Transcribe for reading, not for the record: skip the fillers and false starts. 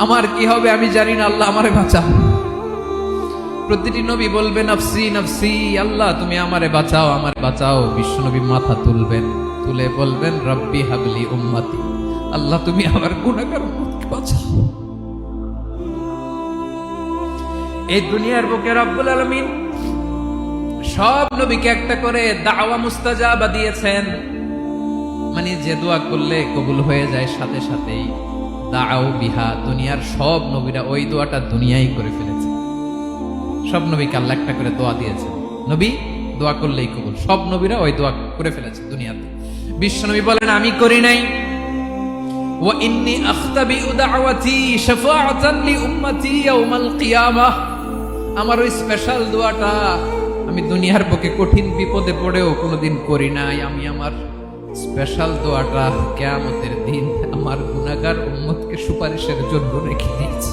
আমার কি হবে আমি জানি না, আল্লাহ আমারে বাঁচাও। প্রতিটি নবী বলবে নফসি নফসি, আল্লাহ তুমি আমারে বাঁচাও, আমারে বাঁচাও। বিশ্ব নবী মাথা তুলবেন, তুলে বলবেন রব্বি হাবলি উম্মতি, আল্লাহ তুমি আমার গুনাহগার উম্মতকে বাঁচাও। এই দুনিয়ার বুকে রব্বুল আলামিন সব নবীকে একটা করে দাওয়া মুস্তাজাবা দিয়েছেন, মানে যে দোয়া করলে কবুল হয়ে যায় সাথে সাথেই। দাও বিহা, দুনিয়ার সব নবীরা ওই দোয়াটা দুনিয়ায় করে ফেলেছে। সব নবীকে আল্লাহ একটা করে দোয়া দিয়েছে, নবী দোয়া করলেই কবুল। সব নবীরা ওই দোয়া করে ফেলেছে দুনিয়াতে। বিশ্ব নবী বলেন আমি করি নাই। ওয়া ইন্নী আখতাবিউ দাওয়াতি শাফাআতান লি উম্মতি ইয়াউমাল কিয়ামাহ, আমার ওই স্পেশাল দোয়াটা আমি দুনিয়ার বুকে কঠিন বিপদে পড়েও কোনোদিন করি নাই। আমি আমার স্পেশাল দোয়াটা কিয়ামতের দিন আমার গুনাহগার উম্মতকে সুপারিশের জন্য রেখে দিয়েছি।